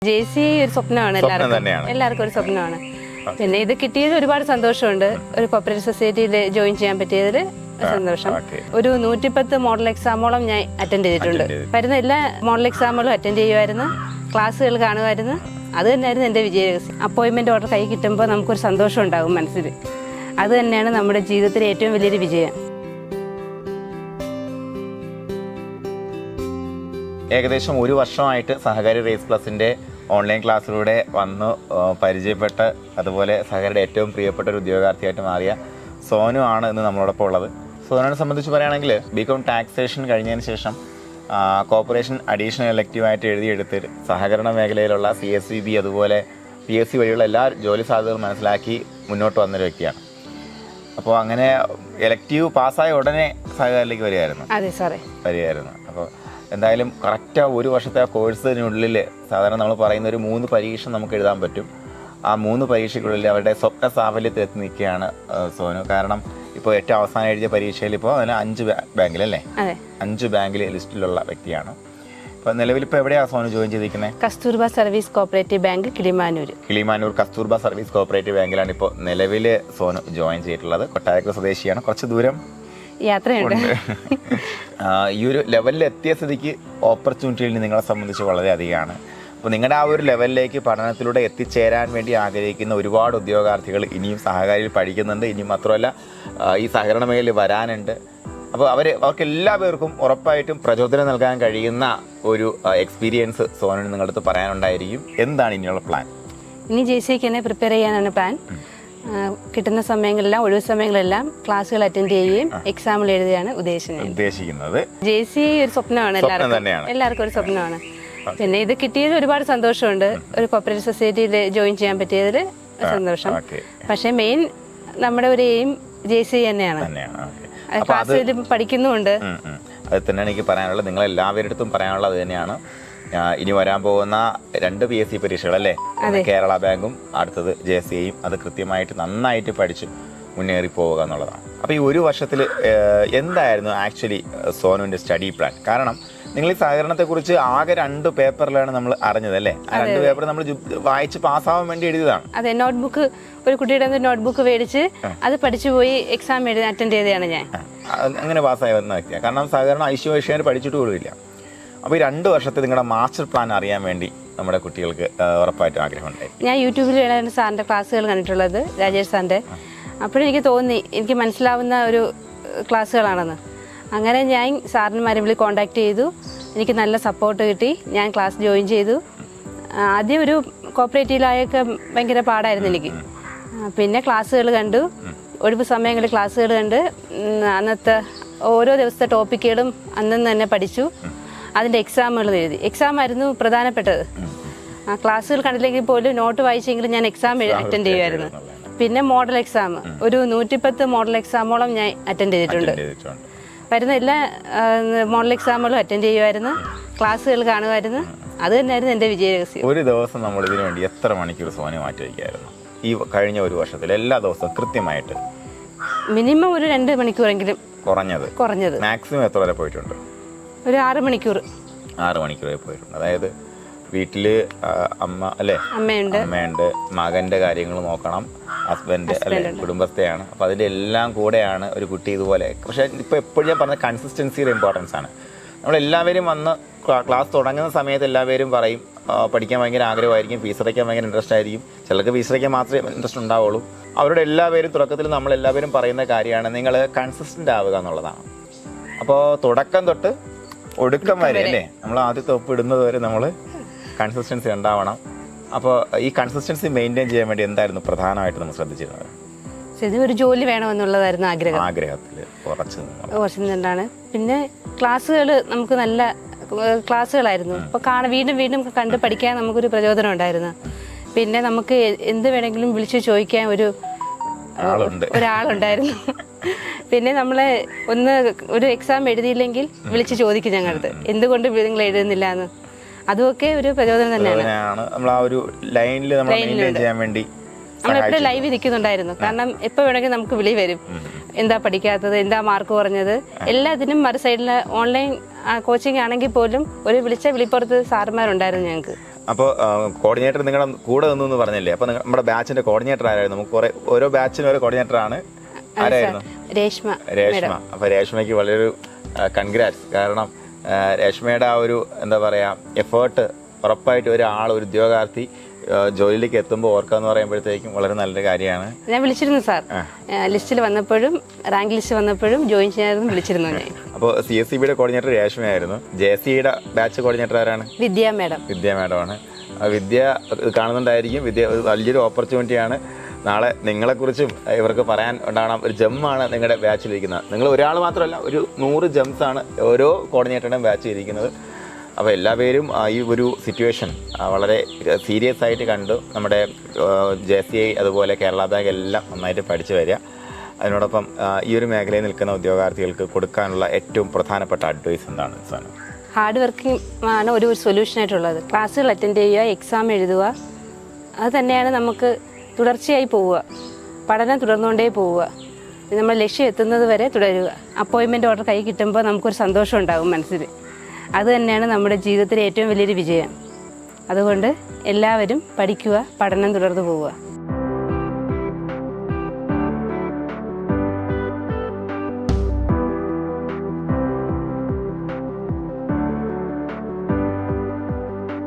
ജെസി ഒരു സ്വപ്നമാണ് എല്ലാവർക്കും ഒരു സ്വപ്നമാണ്. പിന്നെ ഇത് കിട്ടിയത് ഒരുപാട് സന്തോഷമുണ്ട്. ഒരു കോപ്പറേറ്റീവ് സൊസൈറ്റിയിൽ ജോയിൻ ചെയ്യാൻ പറ്റിയതിൽ സന്തോഷം. ഒരു 110 മോഡൽ എക്സാമോളം ഞാൻ അറ്റൻഡ് ചെയ്തിട്ടുണ്ട്. വരുന്ന എല്ലാ മോഡൽ എക്സാമുകളും അറ്റൻഡ് ചെയ്യുമായിരുന്നു, ക്ലാസ്സുകൾ കാണുമായിരുന്നു. അത് തന്നെയായിരുന്നു എൻ്റെ വിജയ രഹസ്യം. അപ്പോയിൻമെൻറ്റ് ഓർഡർ കൈ കിട്ടുമ്പോൾ നമുക്കൊരു സന്തോഷം ഉണ്ടാകും മനസ്സിൽ. അത് തന്നെയാണ് നമ്മുടെ ജീവിതത്തിലെ ഏറ്റവും വലിയൊരു വിജയം. ഏകദേശം ഒരു വർഷമായിട്ട് സഹകാരി റേസ് പ്ലസിൻ്റെ ഓൺലൈൻ ക്ലാസ്സിലൂടെ വന്ന് പരിചയപ്പെട്ട് അതുപോലെ സഹകാരിയുടെ ഏറ്റവും പ്രിയപ്പെട്ട ഒരു ഉദ്യോഗാർത്ഥിയായിട്ട് മാറിയ സോനു ആണ് ഇന്ന് നമ്മളോടൊപ്പം ഉള്ളത്. സോനുവിനെ സംബന്ധിച്ച് പറയുകയാണെങ്കിൽ ബികോം ടാക്സേഷൻ കഴിഞ്ഞതിന് ശേഷം കോർപ്പറേഷൻ അഡീഷണൽ എലക്റ്റീവായിട്ട് എഴുതിയെടുത്ത് സഹകരണ മേഖലയിലുള്ള CSVB അതുപോലെ PSC വഴിയുള്ള എല്ലാ ജോലി സാധ്യതകളും മനസ്സിലാക്കി മുന്നോട്ട് വന്നൊരു വ്യക്തിയാണ്. അപ്പോൾ അങ്ങനെ എലക്റ്റീവ് പാസ്സായ ഉടനെ സഹകാരിലേക്ക് വരികയായിരുന്നു. അപ്പോൾ എന്തായാലും കറക്റ്റ് ഒരു വർഷത്തെ കോഴ്സിനുള്ളിൽ സാധാരണ നമ്മൾ പറയുന്ന ഒരു 3 പരീക്ഷ നമുക്ക് എഴുതാൻ പറ്റും. ആ 3 പരീക്ഷയ്ക്കുള്ളിൽ അവരുടെ സ്വപ്ന സാഫല്യത്തിൽ എത്തി നിൽക്കുകയാണ് സോനു. കാരണം ഇപ്പോൾ ഏറ്റവും അവസാനം എഴുതിയ പരീക്ഷയിൽ ഇപ്പോൾ അതിന് 5 ബാങ്കിലല്ലേ 5 ബാങ്കിൽ ലിസ്റ്റിലുള്ള വ്യക്തിയാണ്. ഇപ്പോൾ നിലവിൽ ഇപ്പോൾ എവിടെയാണ് സോനു ജോയിൻ ചെയ്തിരിക്കുന്നത്? Kasturba service cooperative bank, Kilimanoor Kasturba service cooperative ബാങ്കിലാണ് ഇപ്പോൾ നിലവിൽ സോനു ജോയിൻ ചെയ്തിട്ടുള്ളത്. കൊട്ടാരക്കര സ്വദേശിയാണ്. കുറച്ച് ദൂരം യാത്രയുണ്ട്. ഈ ഒരു ലെവലിൽ എത്തിയ സ്ഥിതിക്ക് ഓപ്പർച്യൂണിറ്റിയിൽ നിങ്ങളെ സംബന്ധിച്ച് വളരെ അധികമാണ്. അപ്പോൾ നിങ്ങളുടെ ആ ഒരു ലെവലിലേക്ക് പഠനത്തിലൂടെ എത്തിച്ചേരാൻ വേണ്ടി ആഗ്രഹിക്കുന്ന ഒരുപാട് ഉദ്യോഗാർത്ഥികൾ ഇനിയും സഹകാരിയിൽ പഠിക്കുന്നുണ്ട്. ഇനിയും മാത്രമല്ല ഈ സഹകരണ മേഖലയിൽ വരാനുണ്ട്. അപ്പോൾ അവർക്ക് എല്ലാവർക്കും ഉറപ്പായിട്ടും പ്രചോദനം നൽകാൻ കഴിയുന്ന ഒരു എക്സ്പീരിയൻസ് സോനു നിങ്ങളടുത്ത് പറയാനുണ്ടായിരിക്കും. എന്താണ് ഇനിയുള്ള പ്ലാൻ? ഇനി ജെസിക്ക് തന്നെ പ്രിപ്പയർ ചെയ്യാനാണ് പ്ലാൻ. കിട്ടുന്ന സമയങ്ങളെല്ലാം ഒഴിവ് സമയങ്ങളെല്ലാം ക്ലാസ്സുകൾ അറ്റൻഡ് ചെയ്യുകയും എക്സാമിൽ എഴുതുകയാണ് ഉദ്ദേശിക്കുന്നത്. ജെസി ഒരു സ്വപ്നമാണ്, എല്ലാവർക്കും ഒരു സ്വപ്നമാണ്. പിന്നെ ഇത് കിട്ടിയത് ഒരുപാട് സന്തോഷമുണ്ട്. ഒരു കോപ്പറേറ്റീവ് സൊസൈറ്റിയിൽ ജോയിൻ ചെയ്യാൻ പറ്റിയതിൽ സന്തോഷം. പക്ഷേ മെയിൻ നമ്മുടെ ഒരു എയിം ജെസി തന്നെയാണ്. ക്ലാസ്സിൽ പഠിക്കുന്നുമുണ്ട്. അത് തന്നെയാണ് എനിക്ക് പറയാനുള്ളത്. നിങ്ങളെല്ലാവരുടെ അടുത്തും പറയാനുള്ളത് തന്നെയാണ്. ഇനി വരാൻ പോകുന്ന 2 PSC പരീക്ഷകളല്ലേ, കേരള ബാങ്കും അടുത്തത് JCAയും, അത് കൃത്യമായിട്ട് നന്നായിട്ട് പഠിച്ച് മുന്നേറി പോവുക എന്നുള്ളതാണ്. അപ്പോൾ ഈ ഒരു വർഷത്തിൽ എന്തായിരുന്നു ആക്ച്വലി സോനുവിൻ്റെ സ്റ്റഡി പ്ലാൻ? കാരണം നിങ്ങൾ ഈ സഹകരണത്തെക്കുറിച്ച് ആകെ 2 പേപ്പറിലാണ് നമ്മൾ അറിഞ്ഞത് അല്ലേ? ആ 2 പേപ്പർ നമ്മൾ വായിച്ച് പാസ്സാവാൻ വേണ്ടി എഴുതിയതാണ്. അതെ, നോട്ട്ബുക്ക് ഒരു കുട്ടിയുടെ നോട്ട്ബുക്ക് മേടിച്ച് അത് പഠിച്ചു പോയി എക്സാം അറ്റൻഡ് ചെയ്തതാണ് ഞാൻ. അങ്ങനെ പാസ്സായി വന്ന വ്യക്തിയാണ്. കാരണം സഹകരണം ഐശ്വര്യ പഠിച്ചിട്ട് പോലുമില്ല. അപ്പോൾ ഈ 2 വർഷത്തെ നിങ്ങളുടെ മാസ്റ്റർ പ്ലാൻ അറിയാൻ വേണ്ടി നമ്മുടെ കുട്ടികൾക്ക് ഉറപ്പായിട്ടും ആഗ്രഹമുണ്ടായി. ഞാൻ യൂട്യൂബിൽ സാറിൻ്റെ ക്ലാസ്സുകൾ കണ്ടിട്ടുള്ളത്, രാജേഷ് സാറിൻ്റെ. അപ്പോഴെനിക്ക് തോന്നി എനിക്ക് മനസ്സിലാവുന്ന ഒരു ക്ലാസ്സുകളാണെന്ന്. അങ്ങനെ ഞാൻ സാറിന്മാരെ കോൺടാക്ട് ചെയ്തു. എനിക്ക് നല്ല സപ്പോർട്ട് കിട്ടി. ഞാൻ ക്ലാസ് ജോയിൻ ചെയ്തു. ആദ്യം ഒരു കോപ്പറേറ്റീവിലായൊക്കെ ഭയങ്കര പാടായിരുന്നു എനിക്ക്. പിന്നെ ക്ലാസ്സുകൾ കണ്ടു, ഒഴിവ് സമയങ്ങളിൽ ക്ലാസ്സുകൾ കണ്ട് അന്നത്തെ ഓരോ ദിവസത്തെ ടോപ്പിക്കുകളും അന്നു തന്നെ പഠിച്ചു. അതിൻ്റെ എക്സാമുകൾ എഴുതി. എക്സാം ആയിരുന്നു പ്രധാനപ്പെട്ടത്. ക്ലാസ്സുകൾ കണ്ടില്ലെങ്കിൽ പോലും നോട്ട് വായിച്ചെങ്കിലും ഞാൻ എക്സാം അറ്റൻഡ് ചെയ്യുമായിരുന്നു. പിന്നെ മോഡൽ എക്സാം ഒരു 110 മോഡൽ എക്സാമോളം ഞാൻ അറ്റൻഡ് ചെയ്തിട്ടുണ്ട്. വരുന്ന എല്ലാ മോഡൽ എക്സാമുകളും അറ്റൻഡ് ചെയ്യുമായിരുന്നു, ക്ലാസ്സുകൾ കാണുമായിരുന്നു. അത് തന്നെയായിരുന്നു എൻ്റെ വിജയ രഹസ്യം. ഒരു ദിവസം നമ്മൾ ഇതിനു വേണ്ടി എത്ര മണിക്കൂർ സോനു മാറ്റി വയ്ക്കായിരുന്നു? ഈ കഴിഞ്ഞ ഒരു വർഷത്തിൽ എല്ലാ ദിവസവും കൃത്യമായിട്ട് മിനിമം ഒരു 2 മണിക്കൂറെങ്കിലും കുറഞ്ഞത്. മാക്സിമം എത്ര വരെ പോയിട്ടുണ്ട്? ഒരു 6 മണിക്കൂർ വരെ പോയിട്ടുണ്ട്. അതായത് വീട്ടിൽ അമ്മയുണ്ട്, മകൻ്റെ കാര്യങ്ങൾ നോക്കണം, ഹസ്ബൻഡ് കുടുംബത്തെയാണ്. അപ്പോൾ അതിൻ്റെ എല്ലാം കൂടെയാണ് ഒരു കുട്ടി ഇതുപോലെ. പക്ഷേ ഇപ്പോൾ എപ്പോഴും ഞാൻ പറഞ്ഞ കൺസിസ്റ്റൻസിയുടെ ഇമ്പോർട്ടൻസ് ആണ്. നമ്മളെല്ലാവരും വന്ന് ക്ലാസ് തുടങ്ങുന്ന സമയത്ത് എല്ലാവരും പറയും പഠിക്കാൻ ഭയങ്കര ആഗ്രഹമായിരിക്കും, ഫീസ് അടയ്ക്കാൻ ഭയങ്കര ഇൻട്രസ്റ്റ് ആയിരിക്കും. ചിലർക്ക് ഫീസ് അടയ്ക്കാൻ മാത്രമേ ഇൻട്രസ്റ്റ് ഉണ്ടാവുള്ളൂ. അവരുടെ എല്ലാവരും തുടക്കത്തിൽ നമ്മളെല്ലാവരും പറയുന്ന കാര്യമാണ് നിങ്ങൾ കൺസിസ്റ്റൻ്റ് ആവുക എന്നുള്ളതാണ്. അപ്പോൾ തുടക്കം തൊട്ട് ഒടുക്കം വരെ അല്ലേ, നമ്മൾ ആദ്യത്തെ ഒപ്പിടുന്നത് വരെ നമ്മൾ കൺസിസ്റ്റൻസി ഉണ്ടാവണം. അപ്പോൾ ഈ കൺസിസ്റ്റൻസി മെയിൻറ്റെയിൻ ചെയ്യാൻ വേണ്ടി എന്തായിരുന്നു പ്രധാനമായിട്ട് നമ്മൾ ശ്രദ്ധിച്ചിരുന്നത്? ഒരു ജോലി വേണമെന്നുള്ളതായിരുന്നു ആഗ്രഹത്തിൽ കുറച്ച് നിന്നാണ്. പിന്നെ ക്ലാസ്സുകൾ നമുക്ക് നല്ല ക്ലാസ്സുകളായിരുന്നു. അപ്പോൾ വീണ്ടും കണ്ട് പഠിക്കാൻ നമുക്കൊരു പ്രചോദനം ഉണ്ടായിരുന്നു. പിന്നെ നമുക്ക് എന്ത് വേണമെങ്കിലും വിളിച്ചു ചോദിക്കാൻ ഒരാളുണ്ടായിരുന്നു. പിന്നെ നമ്മളെ ഒരു എക്സാം എഴുതിയില്ലെങ്കിൽ വിളിച്ച് ചോദിക്കും ഞങ്ങളടുത്ത്, എന്തുകൊണ്ട് നിങ്ങൾ എഴുതുന്നില്ല എന്ന്. അതുമൊക്കെ ഒരു പ്രചോദനം തന്നെയാണ്. നമ്മളെപ്പോഴും ലൈവ് ഇരിക്കുന്നുണ്ടായിരുന്നു. കാരണം എപ്പോൾ വേണമെങ്കിൽ നമുക്ക് വിളി വരും, എന്താ പഠിക്കാത്തത്, എന്താ മാർക്ക് കുറഞ്ഞത്, എല്ലാത്തിനും മറു സൈഡിൽ ഓൺലൈൻ കോച്ചിങ് ആണെങ്കിൽ പോലും ഒരു വിളിപ്പുറത്ത് സാറുമാരുണ്ടായിരുന്നു ഞങ്ങൾക്ക്. അപ്പോൾ കോർഡിനേറ്റർ നിങ്ങളുടെ കൂടെ നിന്നു എന്ന് പറഞ്ഞില്ലേ? അപ്പോൾ നമ്മുടെ ബാച്ചിന്റെ കോർഡിനേറ്റർ ആരായിരുന്നു? നമുക്ക് ഓരോ ബാച്ചിനും ഓരോ കോർഡിനേറ്റർ ആണ്. ആരായിരുന്നു? രേഷ്മ. അപ്പോൾ രേഷ്മയ്ക്ക് വളരെ കൺഗ്രാറ്റ്സ്. കാരണം രേഷ്മയുടെ ആ ഒരു എന്താ പറയുക എഫേർട്ട് ഉറപ്പായിട്ട് ഒരു ഉദ്യോഗാർത്ഥി ജോലിയിലേക്ക് എത്തുമ്പോൾ ഓർക്കാന്ന് പറയുമ്പോഴത്തേക്കും വളരെ നല്ലൊരു കാര്യമാണ്. ഞാൻ വിളിച്ചിരുന്നു സാർ, ലിസ്റ്റിൽ വന്നപ്പോഴും റാങ്ക് ലിസ്റ്റ് വന്നപ്പോഴും ജോയിൻ ചെയ്യാനും വിളിച്ചിരുന്നു ഞാൻ. അപ്പോൾ CSEBയുടെ കോർഡിനേറ്റർ രേഷ്മയായിരുന്നു. JCയുടെ ബാച്ച് കോർഡിനേറ്റർ ആരാണ്? വിദ്യ മാഡം. വിദ്യ മാഡമാണ്. വിദ്യ കാണുന്നുണ്ടായിരിക്കും. വിദ്യ വലിയൊരു ഓപ്പർച്യൂണിറ്റിയാണ്. നാളെ നിങ്ങളെക്കുറിച്ചും ഇവർക്ക് പറയാൻ ഉണ്ടാകണം. ഒരു ജെമ്മാണ് നിങ്ങളുടെ ബാച്ചിലിരിക്കുന്നത്. നിങ്ങൾ ഒരാൾ മാത്രമല്ല, ഒരു 100 ജെംസാണ് ഓരോ കോർഡിനേറ്ററുടെയും ബാച്ചിൽ ഇരിക്കുന്നത്. അപ്പോൾ എല്ലാവരും ഈ ഒരു സിറ്റുവേഷൻ വളരെ സീരിയസ് ആയിട്ട് കണ്ടു. നമ്മുടെ JCI അതുപോലെ കേരള ബാങ്ക് എല്ലാം നന്നായിട്ട് പഠിച്ചു വരിക. അതിനോടൊപ്പം ഈ ഒരു മേഖലയിൽ നിൽക്കുന്ന ഉദ്യോഗാർത്ഥികൾക്ക് കൊടുക്കാനുള്ള ഏറ്റവും പ്രധാനപ്പെട്ട അഡ്വൈസ് എന്താണ് സാർ? ഹാർഡ് വർക്കിംഗ് ആണ് ഒരു സൊല്യൂഷനായിട്ടുള്ളത്. ക്ലാസ്സുകൾ അറ്റൻഡ് ചെയ്യുക, എക്സാം എഴുതുക, അത് തന്നെയാണ് നമുക്ക് തുടർച്ചയായി പോവുക. പഠനം തുടർന്നുകൊണ്ടേ പോവുക. നമ്മൾ ലക്ഷ്യം എത്തുന്നത് വരെ തുടരുക. അപ്പോയിൻമെൻറ്റ് ഓർഡർ കൈ കിട്ടുമ്പോൾ നമുക്കൊരു സന്തോഷം ഉണ്ടാകും മനസ്സിൽ. അത് തന്നെയാണ് നമ്മുടെ ജീവിതത്തിലെ ഏറ്റവും വലിയൊരു വിജയം. അതുകൊണ്ട് എല്ലാവരും പഠിക്കുക, പഠനം തുടർന്ന് പോവുക.